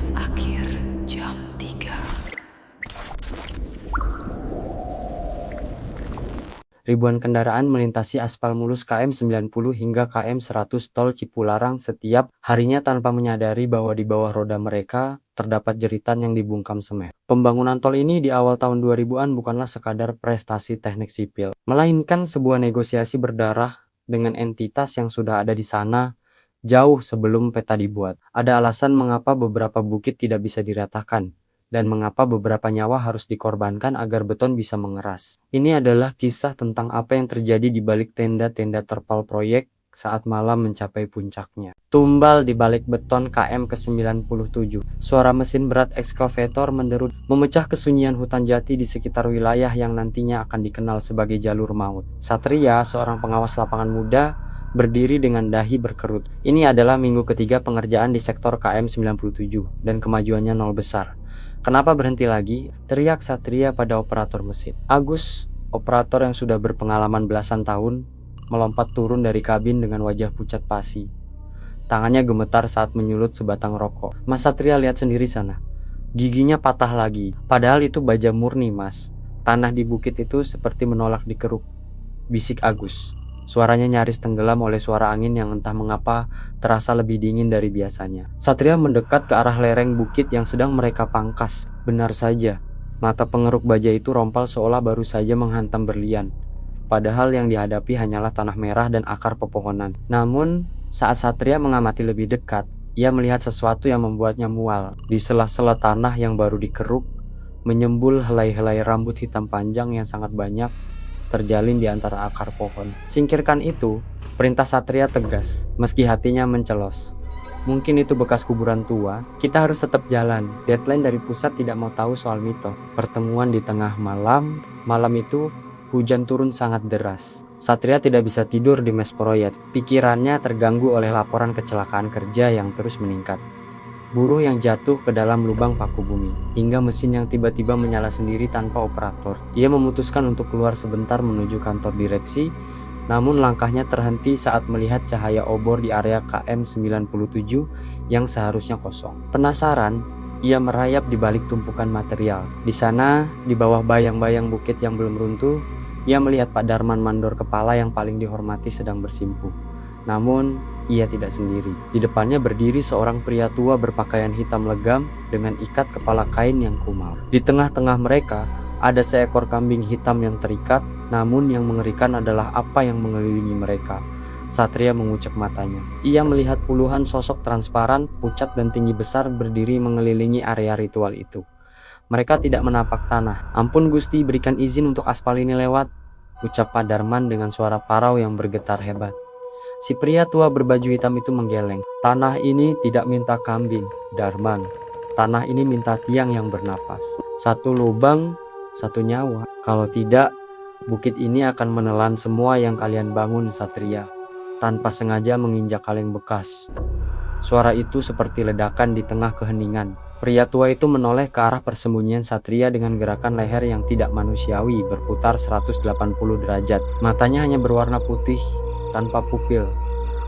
Garis akhir jam 3. Ribuan kendaraan melintasi aspal mulus KM 90 hingga KM 100 tol Cipularang setiap harinya tanpa menyadari bahwa di bawah roda mereka terdapat jeritan yang dibungkam semen. Pembangunan tol ini di awal tahun 2000-an bukanlah sekadar prestasi teknik sipil, melainkan sebuah negosiasi berdarah dengan entitas yang sudah ada di sana jauh sebelum peta dibuat. Ada alasan mengapa beberapa bukit tidak bisa diratakan, dan mengapa beberapa nyawa harus dikorbankan agar beton bisa mengeras. Ini adalah kisah tentang apa yang terjadi di balik tenda-tenda terpal proyek saat malam mencapai puncaknya. Tumbal di balik beton KM ke-97, suara mesin berat ekskavator menderu memecah kesunyian hutan jati di sekitar wilayah yang nantinya akan dikenal sebagai jalur maut. Satria, seorang pengawas lapangan muda, berdiri dengan dahi berkerut. Ini adalah minggu ketiga pengerjaan di sektor KM 97 dan kemajuannya nol besar. Kenapa berhenti lagi? Teriak Satria pada operator mesin. Agus, operator yang sudah berpengalaman belasan tahun, melompat turun dari kabin dengan wajah pucat pasi. Tangannya gemetar saat menyulut sebatang rokok. Mas Satria, lihat sendiri sana. Giginya patah lagi. Padahal itu baja murni, Mas. Tanah di bukit itu seperti menolak dikeruk. Bisik Agus. Suaranya nyaris tenggelam oleh suara angin yang entah mengapa terasa lebih dingin dari biasanya. Satria mendekat ke arah lereng bukit yang sedang mereka pangkas. Benar saja, mata pengeruk baja itu rompal seolah baru saja menghantam berlian. Padahal yang dihadapi hanyalah tanah merah dan akar pepohonan. Namun, saat Satria mengamati lebih dekat, ia melihat sesuatu yang membuatnya mual. Di sela-sela tanah yang baru dikeruk, menyembul helai-helai rambut hitam panjang yang sangat banyak terjalin di antara akar pohon. Singkirkan itu, perintah Satria tegas, meski hatinya mencelos. Mungkin itu bekas kuburan tua, kita harus tetap jalan. Deadline dari pusat tidak mau tahu soal Mito. Pertemuan di tengah malam itu hujan turun sangat deras. Satria tidak bisa tidur di mes proyek. Pikirannya terganggu oleh laporan kecelakaan kerja yang terus meningkat. Buruh yang jatuh ke dalam lubang paku bumi, hingga mesin yang tiba-tiba menyala sendiri tanpa operator. Ia memutuskan untuk keluar sebentar menuju kantor direksi, namun langkahnya terhenti saat melihat cahaya obor di area KM 97 yang seharusnya kosong. Penasaran, ia merayap di balik tumpukan material. Di sana, di bawah bayang-bayang bukit yang belum runtuh, ia melihat Pak Darman mandor kepala yang paling dihormati sedang bersimpuh. Namun, ia tidak sendiri. Di depannya berdiri seorang pria tua berpakaian hitam legam dengan ikat kepala kain yang kumal. Di tengah-tengah mereka, ada seekor kambing hitam yang terikat, namun yang mengerikan adalah apa yang mengelilingi mereka. Satria mengucek matanya. Ia melihat puluhan sosok transparan, pucat dan tinggi besar berdiri mengelilingi area ritual itu. Mereka tidak menapak tanah. Ampun Gusti, berikan izin untuk aspal ini lewat, ucap Pak Darman dengan suara parau yang bergetar hebat. Si pria tua berbaju hitam itu menggeleng. Tanah ini tidak minta kambing, Darman. Tanah ini minta tiang yang bernapas. Satu lubang, satu nyawa. Kalau tidak, bukit ini akan menelan semua yang kalian bangun, Satria. Tanpa sengaja menginjak kaleng bekas. Suara itu seperti ledakan di tengah keheningan. Pria tua itu menoleh ke arah persembunyian Satria dengan gerakan leher yang tidak manusiawi berputar 180 derajat. Matanya hanya berwarna putih tanpa pupil.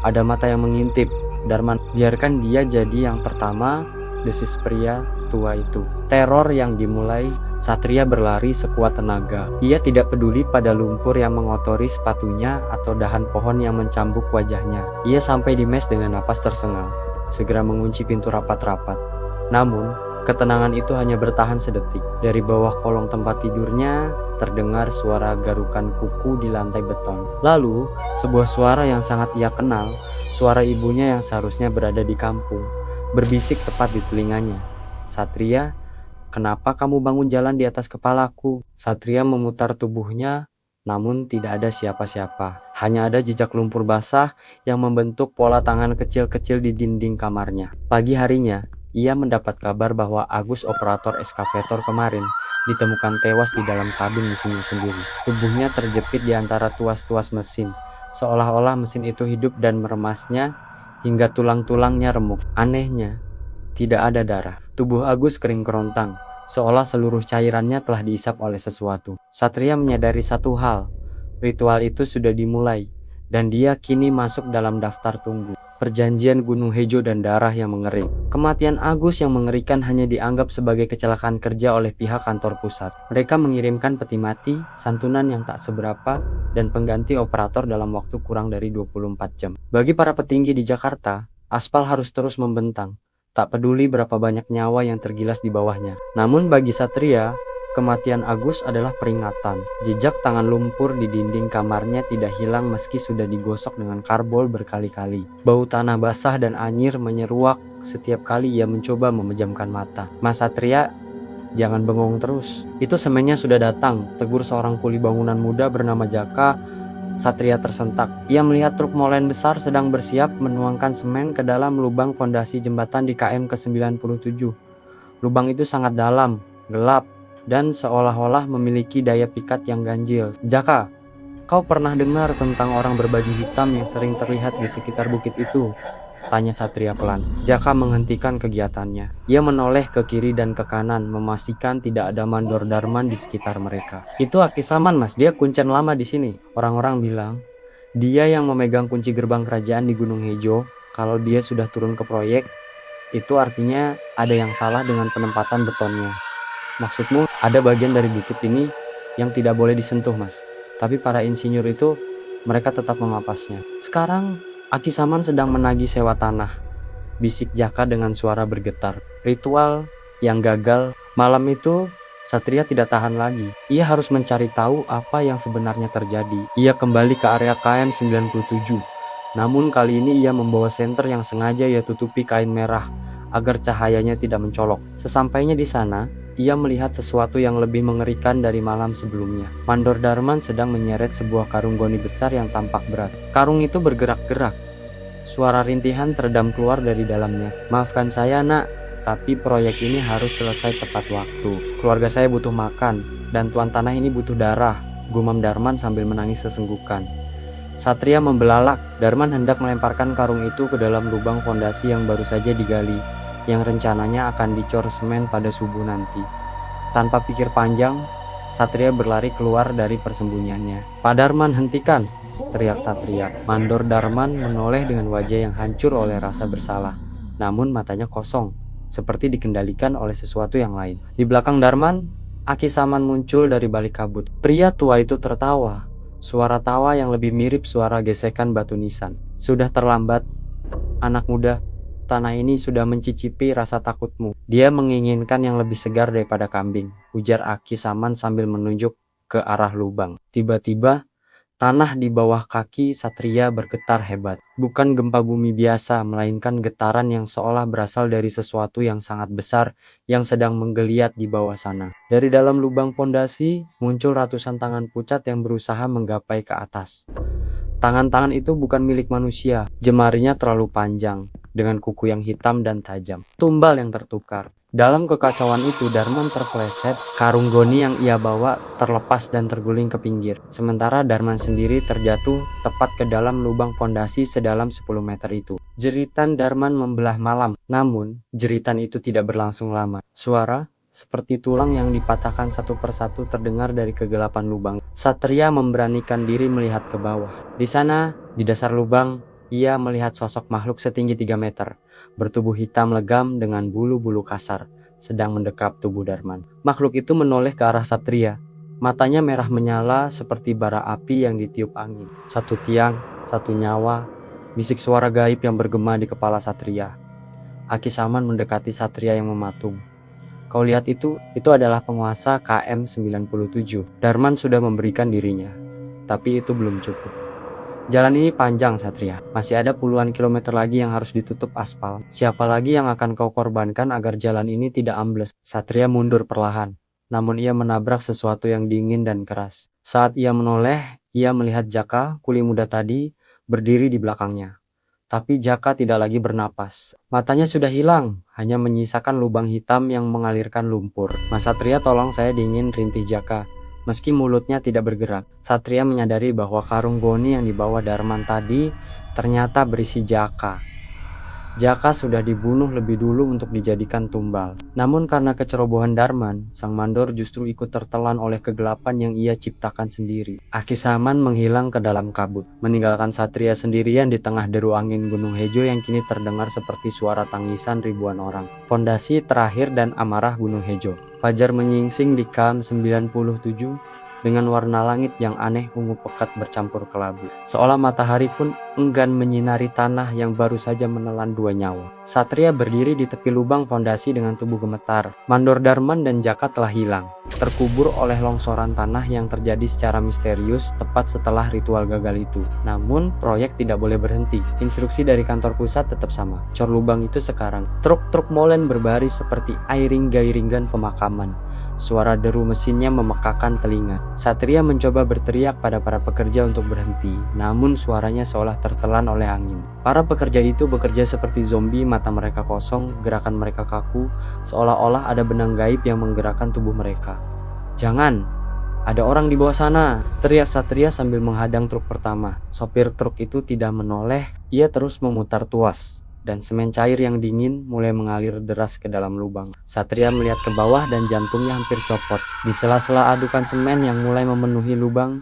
Ada mata yang mengintip. Darman, biarkan dia jadi yang pertama, desis pria tua itu. Teror yang dimulai, Satria berlari sekuat tenaga. Ia tidak peduli pada lumpur yang mengotori sepatunya atau dahan pohon yang mencambuk wajahnya. Ia sampai di mes dengan napas tersengal, segera mengunci pintu rapat-rapat. Namun, ketenangan itu hanya bertahan sedetik. Dari bawah kolong tempat tidurnya, terdengar suara garukan kuku di lantai beton. Lalu, sebuah suara yang sangat ia kenal, suara ibunya yang seharusnya berada di kampung, berbisik tepat di telinganya. Satria, kenapa kamu bangun jalan di atas kepalaku? Satria memutar tubuhnya, namun tidak ada siapa-siapa. Hanya ada jejak lumpur basah yang membentuk pola tangan kecil-kecil di dinding kamarnya. Pagi harinya, ia mendapat kabar bahwa Agus, operator eskavator kemarin, ditemukan tewas di dalam kabin mesinnya sendiri. Tubuhnya terjepit di antara tuas-tuas mesin, seolah-olah mesin itu hidup dan meremasnya hingga tulang-tulangnya remuk. Anehnya, tidak ada darah. Tubuh Agus kering kerontang, seolah seluruh cairannya telah diisap oleh sesuatu. Satria menyadari satu hal, ritual itu sudah dimulai, dan dia kini masuk dalam daftar tunggu. perjanjian Gunung Hejo dan darah yang mengering. Kematian Agus yang mengerikan hanya dianggap sebagai kecelakaan kerja oleh pihak kantor pusat. Mereka mengirimkan peti mati, santunan yang tak seberapa, dan pengganti operator dalam waktu kurang dari 24 jam. Bagi para petinggi di Jakarta, aspal harus terus membentang, tak peduli berapa banyak nyawa yang tergilas di bawahnya. Namun bagi Satria, kematian Agus adalah peringatan. Jejak tangan lumpur di dinding kamarnya tidak hilang meski sudah digosok dengan karbol berkali-kali. Bau tanah basah dan anyir menyeruak setiap kali ia mencoba memejamkan mata. Mas Satria, jangan bengong terus. Itu semennya sudah datang, tegur seorang kuli bangunan muda bernama Jaka. Satria tersentak. Ia melihat truk molen besar sedang bersiap menuangkan semen ke dalam lubang fondasi jembatan di KM ke-97. Lubang itu sangat dalam, gelap, dan seolah-olah memiliki daya pikat yang ganjil. Jaka, kau pernah dengar tentang orang berbaju hitam yang sering terlihat di sekitar bukit itu? Tanya Satria pelan. Jaka menghentikan kegiatannya. Ia menoleh ke kiri dan ke kanan, memastikan tidak ada mandor Darman di sekitar mereka. Itu Aki Saman, Mas. Dia kuncen lama di sini. Orang-orang bilang, dia yang memegang kunci gerbang kerajaan di Gunung Hejo. Kalau dia sudah turun ke proyek, itu artinya ada yang salah dengan penempatan betonnya. Maksudmu ada bagian dari bukit ini yang tidak boleh disentuh, Mas. Tapi para insinyur itu, mereka tetap memapasnya. Sekarang, Aki Saman sedang menagih sewa tanah. Bisik Jaka dengan suara bergetar. Ritual yang gagal. Malam itu, Satria tidak tahan lagi. Ia harus mencari tahu apa yang sebenarnya terjadi. Ia kembali ke area KM 97. Namun kali ini ia membawa senter yang sengaja ia tutupi kain merah agar cahayanya tidak mencolok. Sesampainya di sana, ia melihat sesuatu yang lebih mengerikan dari malam sebelumnya. Mandor Darman sedang menyeret sebuah karung goni besar yang tampak berat. Karung itu bergerak-gerak. Suara rintihan teredam keluar dari dalamnya. Maafkan saya, Nak, tapi proyek ini harus selesai tepat waktu. Keluarga saya butuh makan, dan tuan tanah ini butuh darah, gumam Darman sambil menangis sesenggukan. Satria membelalak. Darman hendak melemparkan karung itu ke dalam lubang fondasi yang baru saja digali, yang rencananya akan dicor semen pada subuh nanti. Tanpa pikir panjang, Satria berlari keluar dari persembunyiannya. Pak Darman, hentikan! Teriak Satria. Mandor Darman menoleh dengan wajah yang hancur oleh rasa bersalah. Namun matanya kosong, seperti dikendalikan oleh sesuatu yang lain. Di belakang Darman, Aki Saman muncul dari balik kabut. Pria tua itu tertawa. Suara tawa yang lebih mirip suara gesekan batu nisan. Sudah terlambat, anak muda. Tanah ini sudah mencicipi rasa takutmu. Dia menginginkan yang lebih segar daripada kambing, ujar Aki Saman sambil menunjuk ke arah lubang. Tiba-tiba, tanah di bawah kaki Satria bergetar hebat. Bukan gempa bumi biasa, melainkan getaran yang seolah berasal dari sesuatu yang sangat besar yang sedang menggeliat di bawah sana. Dari dalam lubang pondasi, muncul ratusan tangan pucat yang berusaha menggapai ke atas. Tangan-tangan itu bukan milik manusia, jemarinya terlalu panjang, dengan kuku yang hitam dan tajam. Tumbal yang tertukar. Dalam kekacauan itu, Darman terpeleset. Karung goni yang ia bawa terlepas dan terguling ke pinggir. Sementara Darman sendiri terjatuh tepat ke dalam lubang fondasi sedalam 10 meter itu. Jeritan Darman membelah malam. Namun, jeritan itu tidak berlangsung lama. Suara seperti tulang yang dipatahkan satu persatu terdengar dari kegelapan lubang. Satria memberanikan diri melihat ke bawah. Di sana, di dasar lubang, ia melihat sosok makhluk setinggi 3 meter, bertubuh hitam legam dengan bulu-bulu kasar, sedang mendekap tubuh Darman. Makhluk itu menoleh ke arah Satria. Matanya merah menyala seperti bara api yang ditiup angin. Satu tiang, satu nyawa, bisik suara gaib yang bergema di kepala Satria. Aki Saman mendekati Satria yang mematung. Kau lihat itu adalah penguasa KM 97. Darman sudah memberikan dirinya, tapi itu belum cukup. Jalan ini panjang, Satria. Masih ada puluhan kilometer lagi yang harus ditutup aspal. Siapa lagi yang akan kau korbankan agar jalan ini tidak ambles? Satria mundur perlahan. Namun ia menabrak sesuatu yang dingin dan keras. Saat ia menoleh, ia melihat Jaka, kuli muda tadi, berdiri di belakangnya. Tapi Jaka tidak lagi bernapas. Matanya sudah hilang, hanya menyisakan lubang hitam yang mengalirkan lumpur. Mas Satria, tolong, saya dingin, rintih Jaka. Meski mulutnya tidak bergerak, Satria menyadari bahwa karung goni yang dibawa Darman tadi ternyata berisi Jaka. Jaka sudah dibunuh lebih dulu untuk dijadikan tumbal. Namun karena kecerobohan Darman, sang mandor justru ikut tertelan oleh kegelapan yang ia ciptakan sendiri. Akisaman menghilang ke dalam kabut, meninggalkan Satria sendirian di tengah deru angin Gunung Hejo yang kini terdengar seperti suara tangisan ribuan orang. Fondasi terakhir dan amarah Gunung Hejo. Fajar menyingsing di KM 97 dengan warna langit yang aneh ungu pekat bercampur kelabu. Seolah matahari pun enggan menyinari tanah yang baru saja menelan 2 nyawa. Satria berdiri di tepi lubang fondasi dengan tubuh gemetar. Mandor Darman dan Jaka telah hilang, terkubur oleh longsoran tanah yang terjadi secara misterius tepat setelah ritual gagal itu. Namun, proyek tidak boleh berhenti. Instruksi dari kantor pusat tetap sama. Cor lubang itu sekarang. Truk-truk molen berbaris seperti iring-gairingan pemakaman. Suara deru mesinnya memekakan telinga. Satria mencoba berteriak pada para pekerja untuk berhenti, namun suaranya seolah tertelan oleh angin. Para pekerja itu bekerja seperti zombie, mata mereka kosong, gerakan mereka kaku, seolah-olah ada benang gaib yang menggerakkan tubuh mereka. "Jangan! Ada orang di bawah sana!" teriak Satria sambil menghadang truk pertama. Sopir truk itu tidak menoleh, ia terus memutar tuas. Dan semen cair yang dingin mulai mengalir deras ke dalam lubang. Satria melihat ke bawah dan jantungnya hampir copot. Di sela-sela adukan semen yang mulai memenuhi lubang,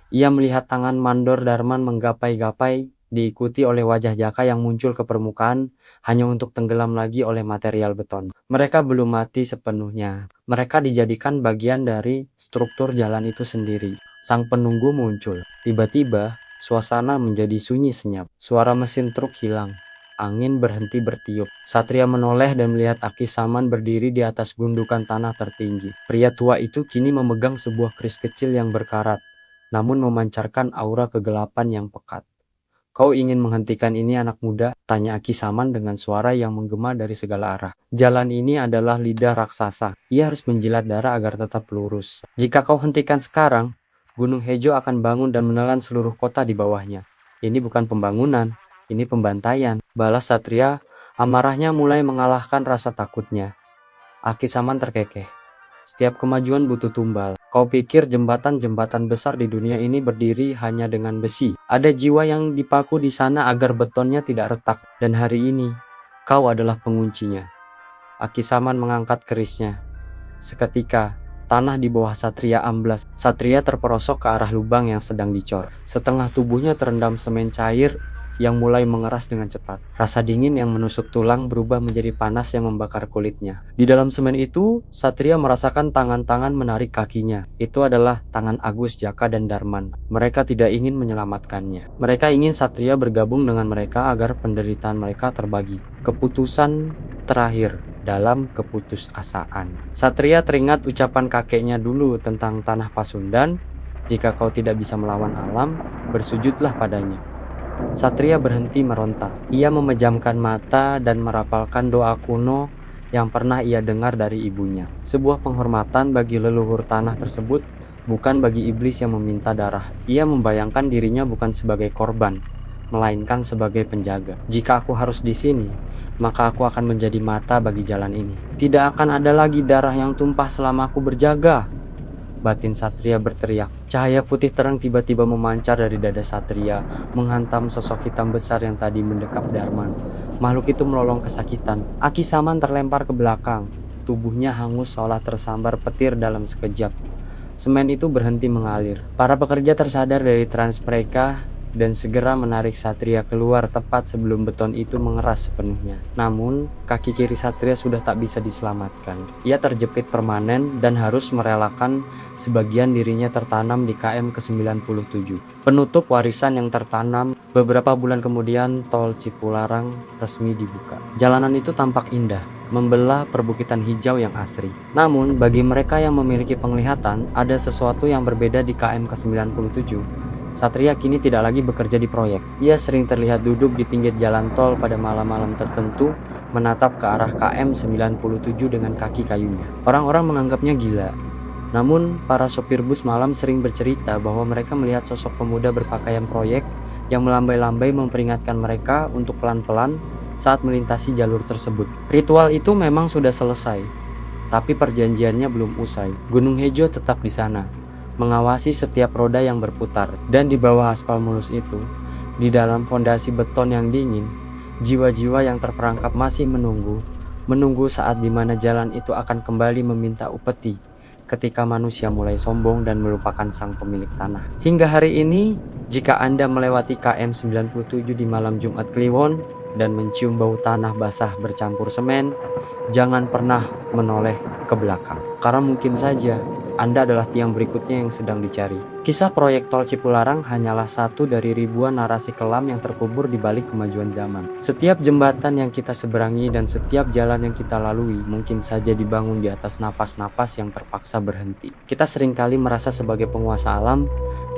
ia melihat tangan mandor Darman menggapai-gapai, diikuti oleh wajah Jaka yang muncul ke permukaan hanya untuk tenggelam lagi oleh material beton. Mereka belum mati sepenuhnya. Mereka dijadikan bagian dari struktur jalan itu sendiri. Sang penunggu muncul. Tiba-tiba, suasana menjadi sunyi senyap. Suara mesin truk hilang. Angin berhenti bertiup. Satria menoleh dan melihat Akisaman berdiri di atas gundukan tanah tertinggi. Pria tua itu kini memegang sebuah keris kecil yang berkarat, namun memancarkan aura kegelapan yang pekat. "Kau ingin menghentikan ini, anak muda?" tanya Akisaman dengan suara yang menggema dari segala arah. "Jalan ini adalah lidah raksasa. Ia harus menjilat darah agar tetap lurus. Jika kau hentikan sekarang, Gunung Hejo akan bangun dan menelan seluruh kota di bawahnya. Ini bukan pembangunan. Ini pembantaian," balas Satria. Amarahnya mulai mengalahkan rasa takutnya. Akisaman terkekeh. "Setiap kemajuan butuh tumbal. Kau pikir jembatan-jembatan besar di dunia ini berdiri hanya dengan besi? Ada jiwa yang dipaku di sana agar betonnya tidak retak. Dan hari ini, kau adalah penguncinya." Akisaman mengangkat kerisnya. Seketika, tanah di bawah Satria amblas. Satria terperosok ke arah lubang yang sedang dicor. Setengah tubuhnya terendam semen cair yang mulai mengeras dengan cepat. Rasa dingin yang menusuk tulang berubah menjadi panas yang membakar kulitnya. Di dalam semen itu, Satria merasakan tangan-tangan menarik kakinya. Itu adalah tangan Agus, Jaka, dan Darman. Mereka tidak ingin menyelamatkannya. Mereka ingin Satria bergabung dengan mereka agar penderitaan mereka terbagi. Keputusan terakhir dalam keputusasaan. Satria teringat ucapan kakeknya dulu tentang tanah Pasundan. "Jika kau tidak bisa melawan alam, bersujudlah padanya." Satria berhenti meronta. Ia memejamkan mata dan merapalkan doa kuno yang pernah ia dengar dari ibunya. Sebuah penghormatan bagi leluhur tanah tersebut, bukan bagi iblis yang meminta darah. Ia membayangkan dirinya bukan sebagai korban, melainkan sebagai penjaga. "Jika aku harus di sini, maka aku akan menjadi mata bagi jalan ini. Tidak akan ada lagi darah yang tumpah selama aku berjaga," batin Satria berteriak. Cahaya putih terang tiba-tiba memancar dari dada Satria, menghantam sosok hitam besar yang tadi mendekap Darman. Makhluk itu melolong kesakitan. Akisaman terlempar ke belakang. Tubuhnya hangus seolah tersambar petir dalam sekejap. Semen itu berhenti mengalir. Para pekerja tersadar dari trans mereka dan segera menarik Satria keluar tepat sebelum beton itu mengeras sepenuhnya. Namun, kaki kiri Satria sudah tak bisa diselamatkan. Ia terjepit permanen dan harus merelakan sebagian dirinya tertanam di KM ke-97. Penutup warisan yang tertanam. Beberapa bulan kemudian, tol Cipularang resmi dibuka. Jalanan itu tampak indah, membelah perbukitan hijau yang asri. Namun, bagi mereka yang memiliki penglihatan, ada sesuatu yang berbeda di KM ke-97. Satria kini tidak lagi bekerja di proyek. Ia sering terlihat duduk di pinggir jalan tol pada malam-malam tertentu, menatap ke arah KM 97 dengan kaki kayunya. Orang-orang menganggapnya gila. Namun, para sopir bus malam sering bercerita bahwa mereka melihat sosok pemuda berpakaian proyek yang melambai-lambai memperingatkan mereka untuk pelan-pelan saat melintasi jalur tersebut. Ritual itu memang sudah selesai, tapi perjanjiannya belum usai. Gunung Hejo tetap di sana, mengawasi setiap roda yang berputar. Dan di bawah aspal mulus itu, di dalam fondasi beton yang dingin, Jiwa-jiwa yang terperangkap masih menunggu saat dimana jalan itu akan kembali meminta upeti ketika manusia mulai sombong dan melupakan sang pemilik tanah. Hingga hari ini, jika Anda melewati KM 97 di malam Jumat Kliwon dan mencium bau tanah basah bercampur semen, jangan pernah menoleh ke belakang, karena mungkin saja Anda adalah tiang berikutnya yang sedang dicari. Kisah proyek tol Cipularang hanyalah satu dari ribuan narasi kelam yang terkubur di balik kemajuan zaman. Setiap jembatan yang kita seberangi dan setiap jalan yang kita lalui mungkin saja dibangun di atas napas-napas yang terpaksa berhenti. Kita seringkali merasa sebagai penguasa alam,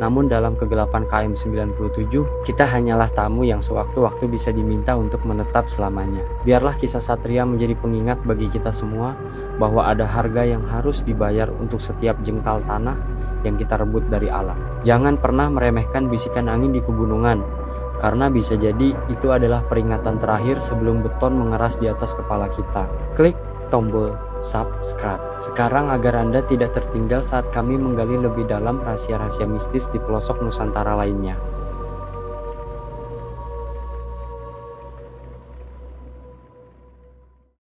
namun dalam kegelapan KM 97, kita hanyalah tamu yang sewaktu-waktu bisa diminta untuk menetap selamanya. Biarlah kisah Satria menjadi pengingat bagi kita semua bahwa ada harga yang harus dibayar untuk setiap jengkal tanah yang kita rebut dari alam. Jangan pernah meremehkan bisikan angin di pegunungan, karena bisa jadi itu adalah peringatan terakhir sebelum beton mengeras di atas kepala kita. Klik tombol subscribe sekarang agar Anda tidak tertinggal saat kami menggali lebih dalam rahasia-rahasia mistis di pelosok Nusantara lainnya.